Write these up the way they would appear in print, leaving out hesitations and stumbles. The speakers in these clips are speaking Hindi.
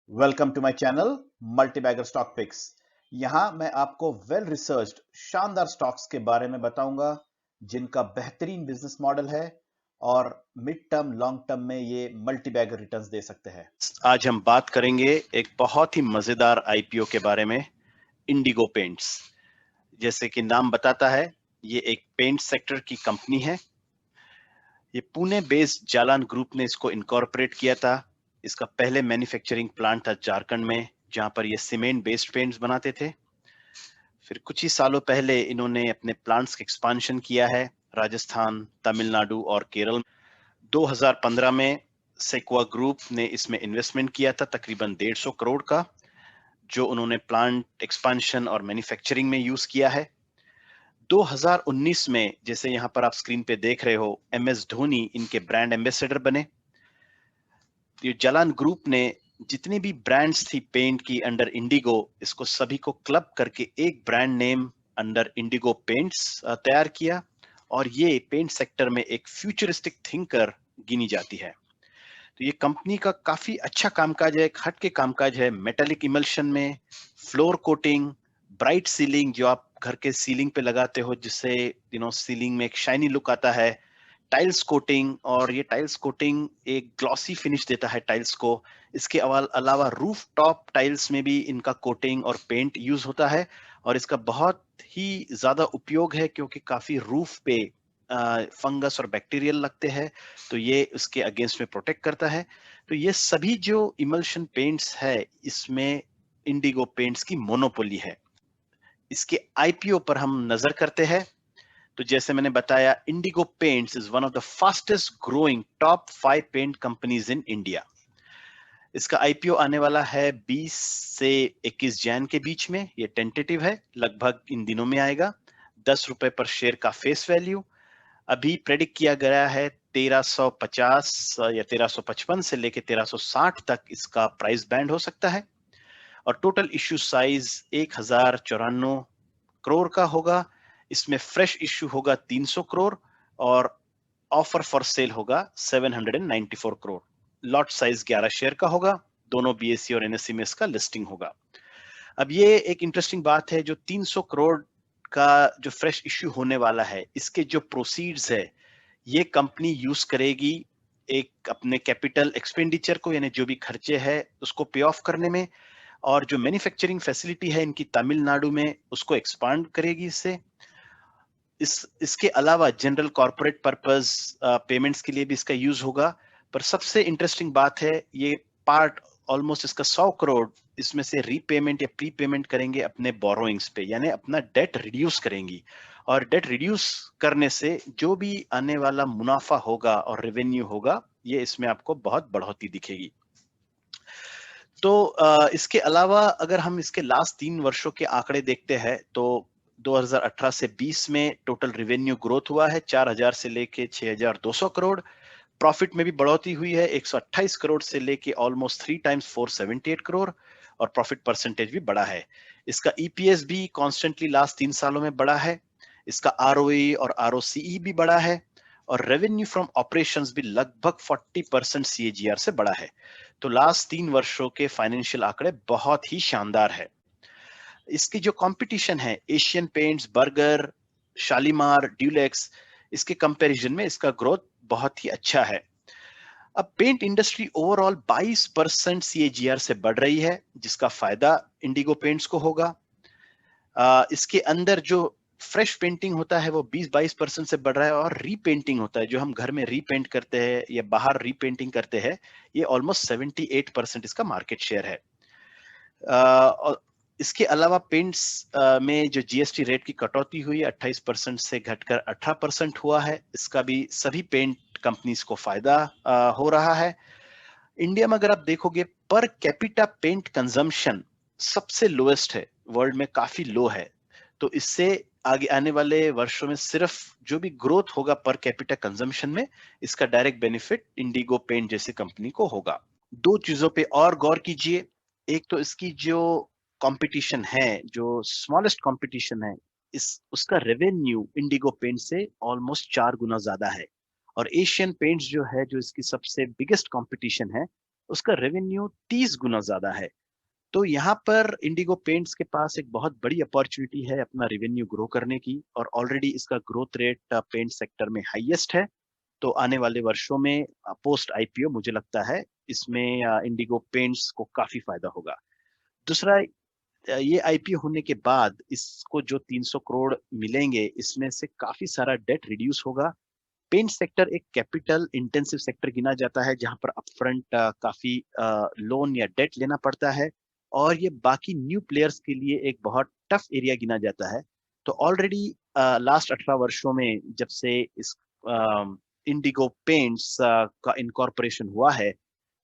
Welcome to my channel multibagger stock picks. यहां मैं आपको वेल रिसर्च्ड शानदार स्टॉक्स के बारे में बताऊंगा जिनका बेहतरीन बिजनेस मॉडल है और मिड टर्म लॉन्ग टर्म में ये मल्टीबैगर रिटर्न्स दे सकते हैं। आज हम बात करेंगे एक बहुत ही मजेदार आईपीओ के बारे में, इंडिगो पेंट्स। जैसे कि नाम बताता है, ये एक पेंट सेक्टर की कंपनी है। ये पुणे बेस्ड जालान ग्रुप ने इसको इनकॉर्पोरेट किया था। इसका पहले मैन्युफैक्चरिंग प्लांट था झारखंड में, जहां पर ये सीमेंट बेस्ड पेंट्स बनाते थे। फिर कुछ ही सालों पहले इन्होंने अपने प्लांट्स का एक्सपांशन किया है राजस्थान, तमिलनाडु और केरल। 2015 में सेक्वा ग्रुप ने इसमें इन्वेस्टमेंट किया था तकरीबन 150 करोड़ का, जो उन्होंने प्लांट एक्सपांशन और मैन्युफैक्चरिंग में यूज किया है। 2019 में, जैसे यहां पर आप स्क्रीन पे देख रहे हो, MS धोनी इनके ब्रांड एम्बेसडर बने। ये जालान ग्रुप ने जितनी भी ब्रांड्स थी पेंट की अंडर इंडिगो, इसको सभी को क्लब करके एक brand name under Indigo paints तैयार किया। और ये पेंट सेक्टर में एक फ्यूचरिस्टिक थिंकर गिनी जाती है। तो ये कंपनी का काफी अच्छा कामकाज है, एक हट के कामकाज है। मेटालिक इमल्शन में फ्लोर कोटिंग, ब्राइट सीलिंग जो आप घर के सीलिंग पे लगाते हो, जिससे सीलिंग में एक शाइनी लुक आता है। टाइल्स कोटिंग, और ये टाइल्स कोटिंग एक ग्लॉसी फिनिश देता है टाइल्स को। इसके अलावा रूफ टॉप टाइल्स में भी इनका कोटिंग और पेंट यूज होता है। और इसका बहुत ही ज्यादा उपयोग है क्योंकि काफी रूफ पे फंगस और बैक्टीरियल लगते हैं, तो ये उसके अगेंस्ट में प्रोटेक्ट करता है। तो ये सभी जो इमल्शन पेंट्स है, इसमें इंडिगो पेंट्स की मोनोपोली है। इसके आईपीओ पर हम नजर करते हैं। तो जैसे मैंने बताया, Indigo Paints is one of the fastest growing top 5 paint companies in India. इसका आईपीओ आने वाला है 20 से 21 जैन के बीच में। ये टेंटेटिव है, लगभग इन दिनों में आएगा। 10 रुपए पर शेयर का फेस वैल्यू। अभी प्रेडिक्ट किया गया है 1350 या 1355 से लेके 1360 तक इसका प्राइस बैंड हो सकता है। और टोटल इश्यू साइज 1094 करोड़ का होगा। इसमें फ्रेश इश्यू होगा 300 करोड़ और ऑफर फॉर सेल होगा 794 करोड़। लॉट साइज 11 शेयर का होगा। दोनों बीएसई और एनएसई में इसका लिस्टिंग होगा। अब ये एक इंटरेस्टिंग बात है, जो 300 करोड़ का जो फ्रेश इश्यू होने वाला है, इसके जो प्रोसीड्स है, ये कंपनी यूज करेगी एक अपने कैपिटल एक्सपेंडिचर को, यानी जो भी खर्चे हैं उसको पे ऑफ करने में। और जो मैन्युफैक्चरिंग फैसिलिटी है इनकी तमिलनाडु में, उसको एक्सपांड करेगी इससे। इसके अलावा जनरल कॉर्पोरेट पर्पस पेमेंट्स के लिए भी इसका यूज होगा। पर सबसे इंटरेस्टिंग बात है, ये पार्ट ऑलमोस्ट इसका 100 करोड़ इसमें से रीपेमेंट या प्री पेमेंट करेंगे अपने बोरोइंग्स पे, यानी अपना डेट रिड्यूस करेंगी। और डेट रिड्यूस करने से जो भी आने वाला मुनाफा होगा और रेवेन्यू होगा, ये इसमें आपको बहुत बढ़ोतरी दिखेगी। तो इसके अलावा अगर हम इसके लास्ट 3 वर्षों के आंकड़े देखते हैं, तो 2018 से 20 में टोटल रेवेन्यू ग्रोथ हुआ है 4000 से लेके 6200 करोड़। प्रॉफिट में भी बढ़ोतरी हुई है 128 करोड़ से लेके ऑलमोस्ट 3 टाइम्स 478 करोड़। और प्रॉफिट परसेंटेज भी बढ़ा है। इसका ईपीएस भी कॉन्स्टेंटली लास्ट 3 सालों में बढ़ा है। इसका आरओई और आरओसीई भी बढ़ा है। और रेवेन्यू फ्रॉम ऑपरेशंस भी लगभग 40% सीएजीआर से बढ़ा है। तो लास्ट 3 वर्षों के फाइनेंशियल आंकड़े बहुत ही शानदार है। इसकी जो कंपटीशन है, Asian paints, burger, Shalimar, Dulux, इसके कंपैरिजन में इसका ग्रोथ बहुत ही अच्छा है। अब पेंट इंडस्ट्री ओवरऑल 22% सीएजीआर से बढ़ रही है, जिसका फायदा इंडिगो पेंट्स को होगा। इसके अंदर जो फ्रेश पेंटिंग होता है वो 20-22% से बढ़ रहा है। और रीपेंटिंग होता है, जो हम घर में रीपेंट करते हैं या बाहर रीपेंटिंग करते हैं, ये ऑलमोस्ट 78% इसका मार्केट शेयर है। और इसके अलावा पेंट्स में जो जीएसटी रेट की कटौती हुई 28% से घटकर 18% हुआ है, इसका भी सभी पेंट कंपनीज को फायदा हो रहा है। इंडिया में अगर आप देखोगे, पर कैपिटा पेंट कंजम्पशन सबसे लोएस्ट है, वर्ल्ड में काफी लो है। तो इससे आगे आने वाले वर्षों में सिर्फ जो भी ग्रोथ होगा पर कैपिटा कंजम्पशन में, इसका डायरेक्ट बेनिफिट इंडिगो पेंट जैसे कंपनी को होगा। दो चीजों पे और गौर कीजिए। एक तो इसकी जो कंपटीशन है, जो स्मॉलेस्ट कंपटीशन है, इस उसका रेवेन्यू इंडिगो पेंट से ऑलमोस्ट 4 गुना ज्यादा है। और एशियन पेंट्स जो है, जो इसकी सबसे बिगेस्ट कंपटीशन है, उसका रेवेन्यू 30 गुना ज्यादा है। तो यहाँ पर इंडिगो पेंट्स के पास एक बहुत बड़ी अपॉर्चुनिटी है अपना रेवेन्यू ग्रो करने की, और ऑलरेडी इसका ग्रोथ रेट पेंट सेक्टर में हाईएस्ट है। तो आने वाले वर्षों में पोस्ट आईपीओ मुझे लगता है इसमें इंडिगो पेंट्स को काफी फायदा होगा। दूसरा, ये आईपीओ होने के बाद इसको जो 300 करोड़ मिलेंगे, इसमें से काफी सारा डेट रिड्यूस होगा। पेंट सेक्टर एक कैपिटल इंटेंसिव सेक्टर गिना जाता है, जहां पर अपफ्रंट काफी लोन या डेट लेना पड़ता है, और ये बाकी न्यू प्लेयर्स के लिए एक बहुत टफ एरिया गिना जाता है। तो ऑलरेडी लास्ट 18 वर्षों में जब से इस इंडिगो पेंट्स का इनकॉर्पोरेशन हुआ है,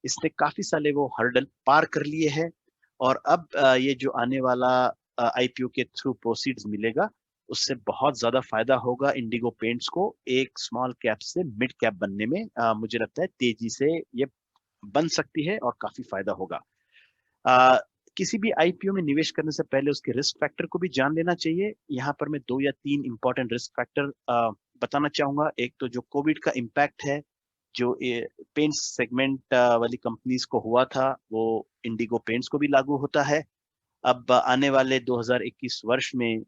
इसने काफी साले वो हर्डल पार कर लिए हैं, और अब ये जो आने वाला आईपीओ के थ्रू प्रोसीड्स मिलेगा, उससे बहुत ज्यादा फायदा होगा इंडिगो पेंट्स को एक स्मॉल कैप से मिड कैप बनने में। मुझे लगता है तेजी से ये बन सकती है और काफी फायदा होगा। अ, किसी भी आईपीओ में निवेश करने से पहले उसके रिस्क फैक्टर को भी जान लेना चाहिए। यहाँ पर मैं 2 या 3 इंपॉर्टेंट रिस्क फैक्टर बताना चाहूंगा। एक तो जो कोविड का इम्पैक्ट है, जो पेंट्स सेगमेंट वाली कंपनीज को हुआ था, वो इंडिगो पेंट्स को भी लागू होता है। अब आने वाले 2021 वर्ष में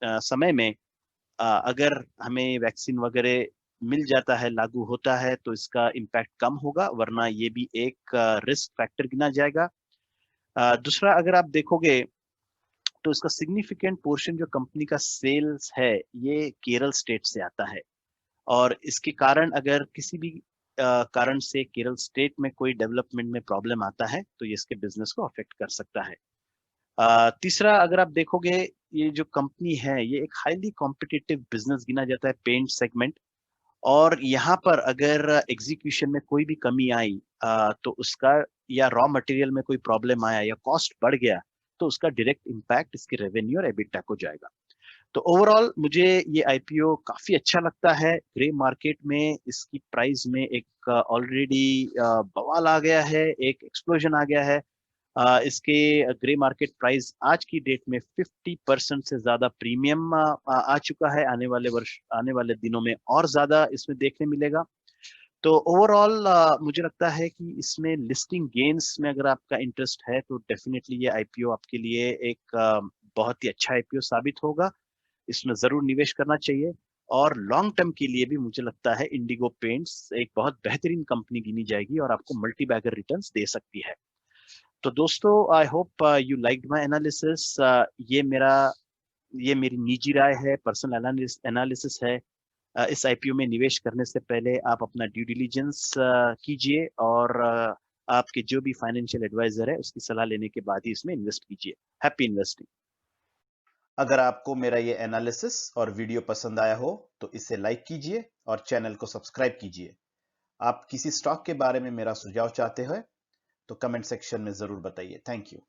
समय में अगर हमें वैक्सीन वगैरह मिल जाता है, लागू होता है, तो इसका इम्पैक्ट कम होगा, वरना ये भी एक रिस्क फैक्टर गिना जाएगा। दूसरा, अगर आप देखोगे तो इसका सिग्निफिकेंट पोर्शन जो कंपनी का सेल्स है, ये केरल स्टेट से आता है, और इसके कारण अगर किसी भी कारण से केरल स्टेट में कोई डेवलपमेंट में प्रॉब्लम आता है, तो ये इसके बिजनेस को अफेक्ट कर सकता है। तीसरा, अगर आप देखोगे, ये जो कंपनी है ये एक हाईली कॉम्पिटिटिव बिजनेस गिना जाता है, पेंट सेगमेंट, और यहाँ पर अगर एग्जीक्यूशन में कोई भी कमी आई, तो उसका, या रॉ मटेरियल में कोई प्रॉब्लम आया या कॉस्ट बढ़ गया, तो उसका डायरेक्ट इम्पैक्ट इसके रेवेन्यू और एबिटा को जाएगा। तो ओवरऑल मुझे ये आईपीओ काफी अच्छा लगता है। ग्रे मार्केट में इसकी प्राइस में एक ऑलरेडी बवाल आ गया है, एक एक्सप्लोजन आ गया है। इसके ग्रे मार्केट प्राइस आज की डेट में 50% से ज्यादा प्रीमियम आ चुका है। आने वाले दिनों में और ज्यादा इसमें देखने मिलेगा। तो ओवरऑल मुझे लगता है कि इसमें लिस्टिंग गेन्स में अगर आपका इंटरेस्ट है, तो डेफिनेटली ये आईपीओ आपके लिए एक बहुत ही अच्छा आईपीओ साबित होगा। इसमें जरूर निवेश करना चाहिए, और लॉन्ग टर्म के लिए भी मुझे लगता है इंडिगो पेंट्स एक बहुत बेहतरीन कंपनी गिनी जाएगी और आपको मल्टी बैगर रिटर्न्स दे सकती है। तो दोस्तों, I hope you liked my analysis. ये मेरी निजी राय है, पर्सनल एनालिसिस है। इस आईपीओ में निवेश करने से पहले आप अपना ड्यू डिलिजेंस कीजिए, और आपके जो भी फाइनेंशियल एडवाइजर है उसकी सलाह लेने के बाद ही इसमें इन्वेस्ट कीजिए। Happy investing. अगर आपको मेरा ये एनालिसिस और वीडियो पसंद आया हो तो इसे लाइक कीजिए और चैनल को सब्सक्राइब कीजिए। आप किसी स्टॉक के बारे में मेरा सुझाव चाहते हो तो कमेंट सेक्शन में जरूर बताइए। Thank you.